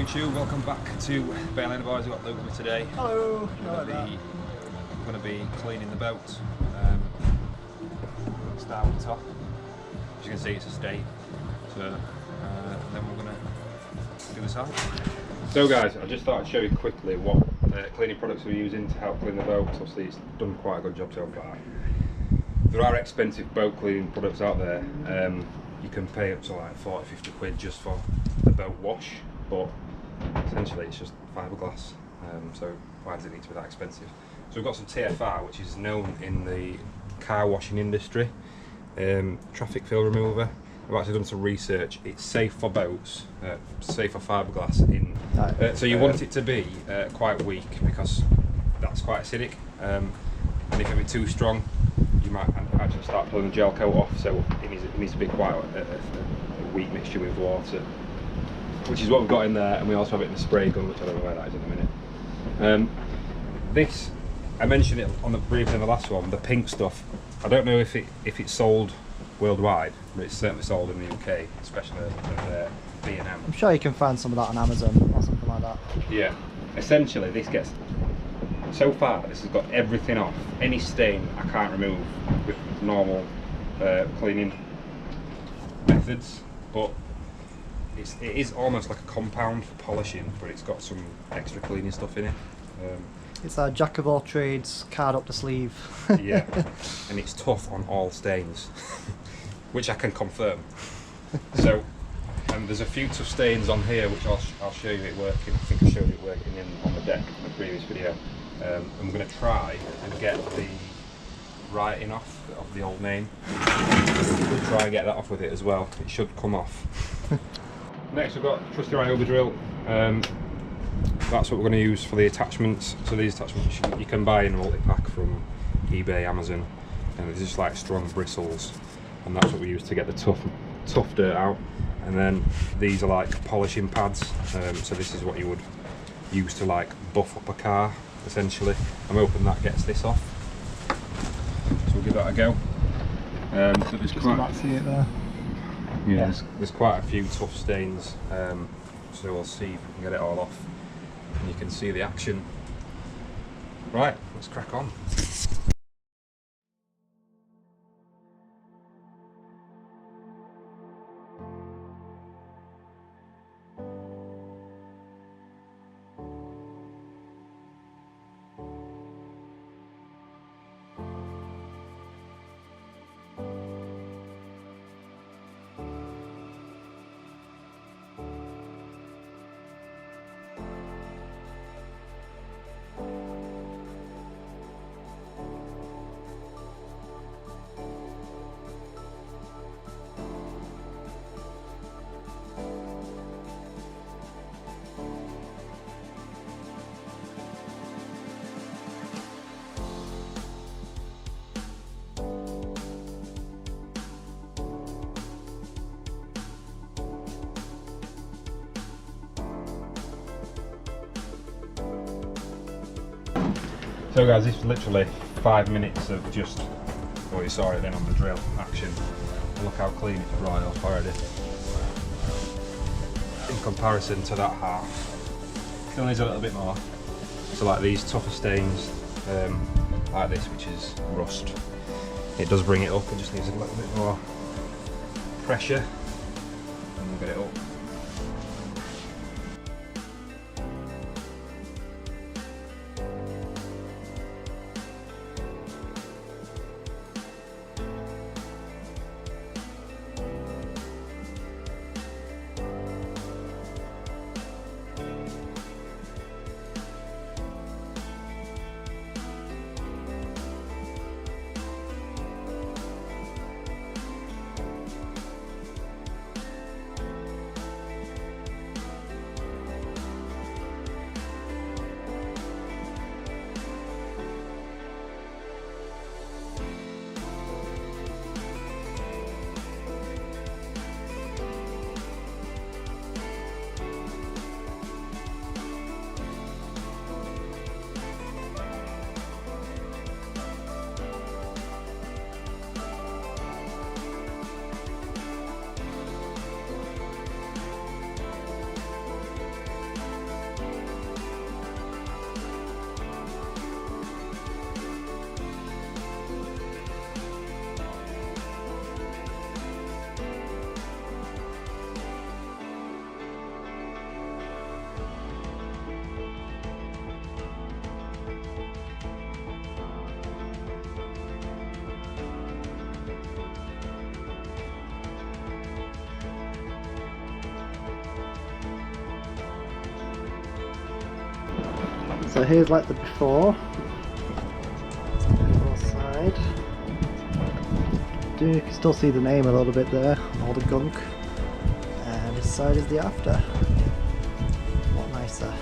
YouTube, welcome back to Bayliner Boys. We've got Luke with me today. Hello. We're going to be cleaning the boat. Start with the top. As you can see, it's a state. So then we're going to do the side. So guys, I just thought I'd show you quickly what cleaning products we're using to help clean the boat. Obviously it's done quite a good job so far. There are expensive boat cleaning products out there. You can pay up to like 40-50 quid just for the boat wash, but essentially it's just fiberglass, so why does it need to be that expensive? So we've got some TFR, which is known in the car washing industry, traffic film remover. I've actually done some research. It's safe for boats, safe for fiberglass. So you want it to be quite weak because that's quite acidic, and if it be too strong you might actually start pulling the gel coat off, so it needs to be quite a weak mixture with water, which is what we've got in there. And we also have it in the spray gun, which I don't know where that is in a minute. This, I mentioned it briefly in the last one, the pink stuff. I don't know if it's sold worldwide, but it's certainly sold in the UK, especially at B&M. I'm sure you can find some of that on Amazon or something like that. Yeah, essentially this gets, so far this has got everything off. Any stain I can't remove with normal cleaning methods, but it is almost like a compound for polishing, but it's got some extra cleaning stuff in it. It's a jack of all trades, card up the sleeve. Yeah, and it's tough on all stains, which I can confirm. So, there's a few tough stains on here, which I'll show you it working. I think I showed it working on the deck in the previous video. And we're going to try and get the writing off of the old name. We'll try and get that off with it as well. It should come off. Next we've got trusty Ryobi drill. That's what we're going to use for the attachments. So these attachments you can buy in a multi-pack from eBay, Amazon, and they're just like strong bristles, and that's what we use to get the tough dirt out. And then these are like polishing pads. So this is what you would use to like buff up a car, essentially. I'm hoping that gets this off. So we'll give that a go. So there's quite, See it there. yeah, there's quite a few tough stains. So we'll see if we can get it all off. And you can see the action. Right, let's crack on. So guys, this is literally 5 minutes of just, well you saw it then on the drill action. Look how clean it's brought up already. In comparison to that half, still needs a little bit more. So like these tougher stains, like this, which is rust, it does bring it up, it just needs a little bit more pressure and we'll get it up. So here's like the before side. You can still see the name a little bit there, all the gunk. And this side is the after. What nicer.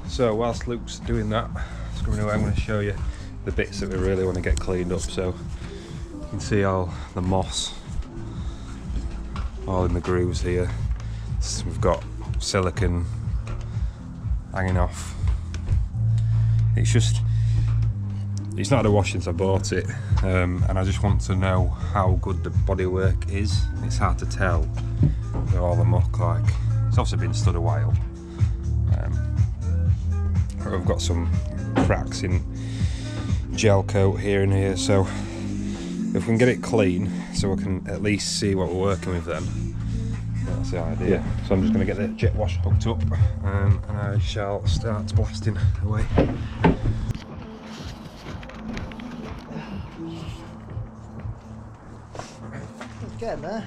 So whilst Luke's doing that, scrubbing away, I'm going to show you the bits that we really want to get cleaned up. So you can see all the moss all in the grooves here. So we've got silicone hanging off. It's not a wash since I bought it, and I just want to know how good the bodywork is. It's hard to tell with all the muck, like it's obviously been stood a while. I've got some cracks in gel coat here and here, so if we can get it clean so we can at least see what we're working with, then that's the idea. Yeah. So I'm just going to get the jet wash hooked up, and I shall start blasting away. It's getting there.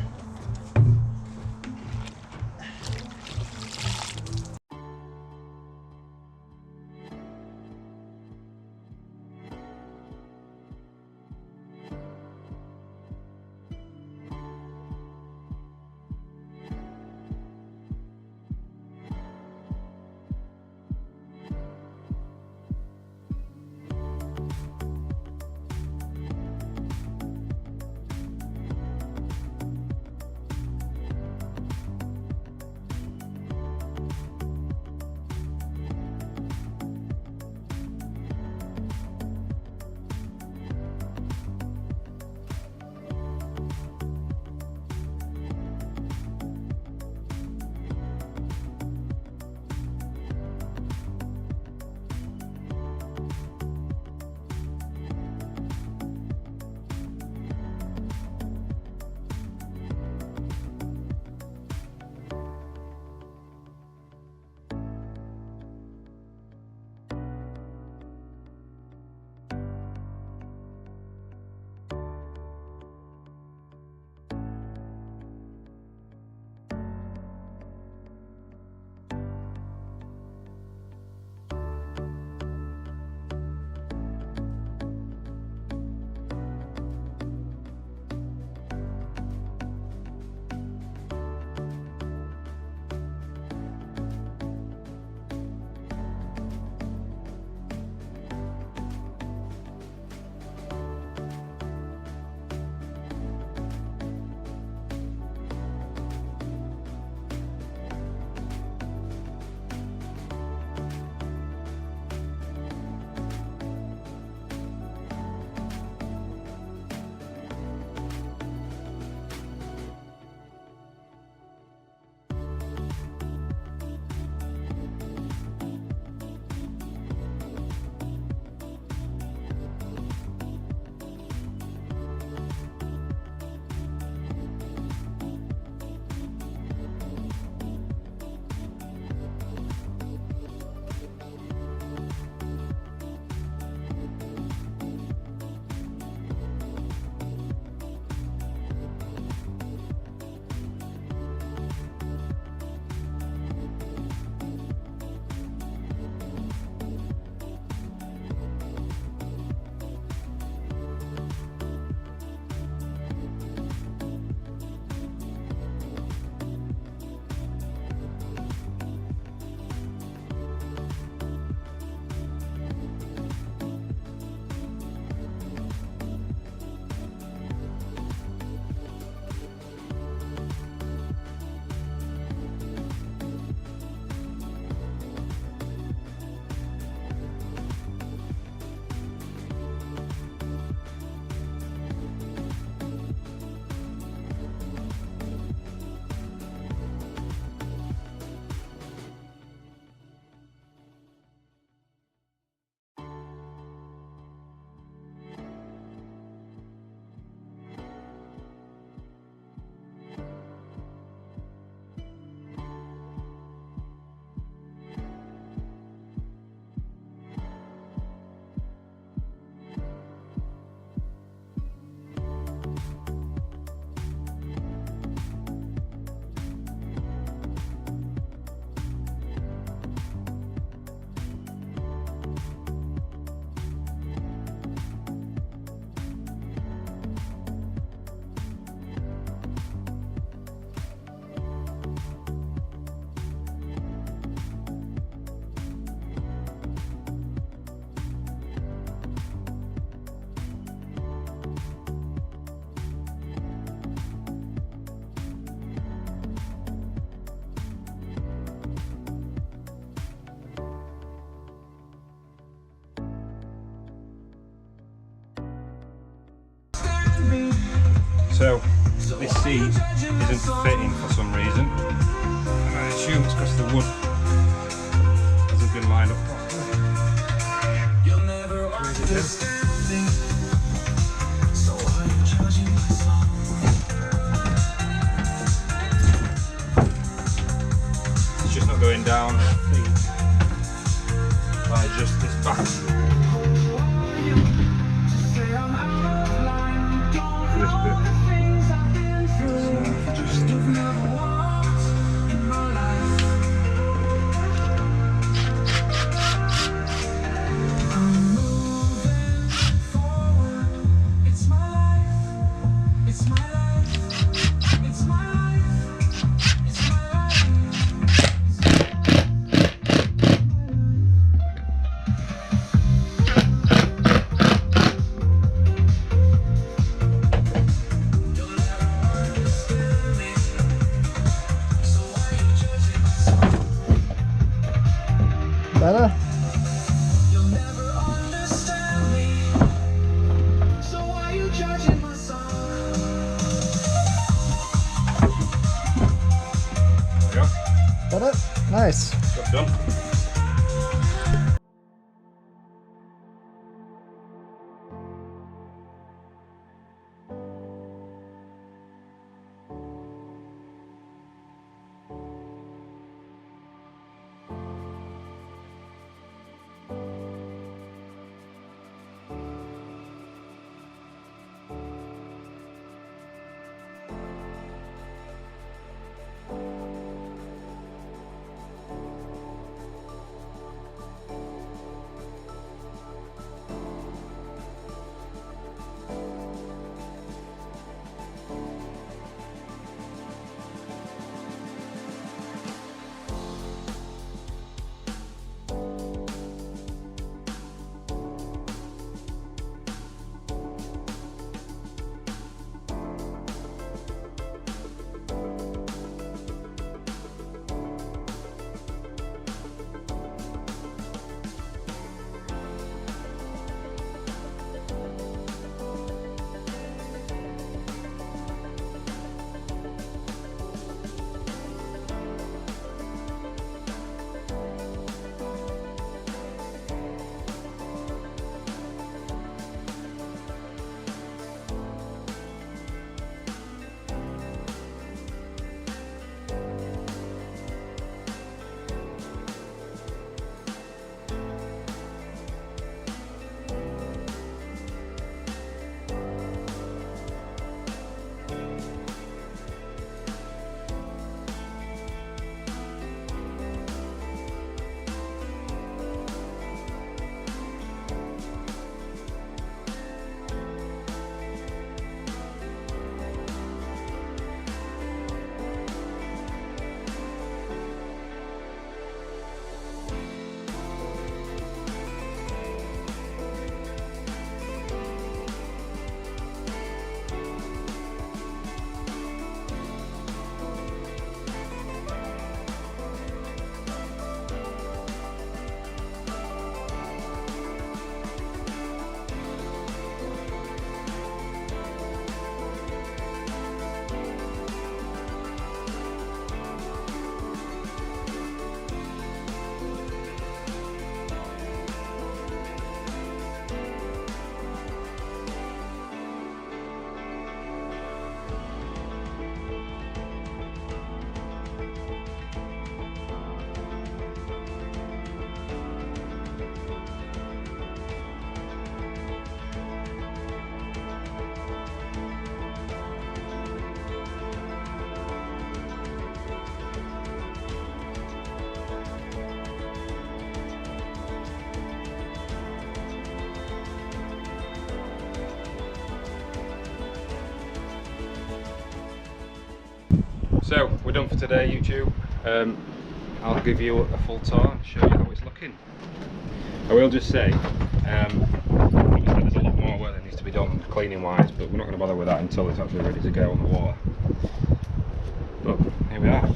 So this seat isn't fitting for some reason, and I assume it's because the wood hasn't been lined up properly. It's just not going down, I think, if I adjust this back. This bit. Better? There we go. Better? Nice. Job done. So we're done for today, YouTube. I'll give you a full tour and show you how it's looking. I will just say, obviously there's a lot more work that needs to be done cleaning wise, but we're not going to bother with that until it's actually ready to go on the water. But here we are.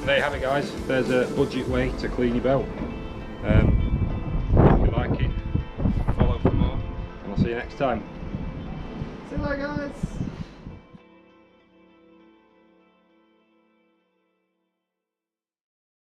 there you have it, guys. There's a budget way to clean your belt. If you like it, follow for more, and I'll see you next time. See you later, guys.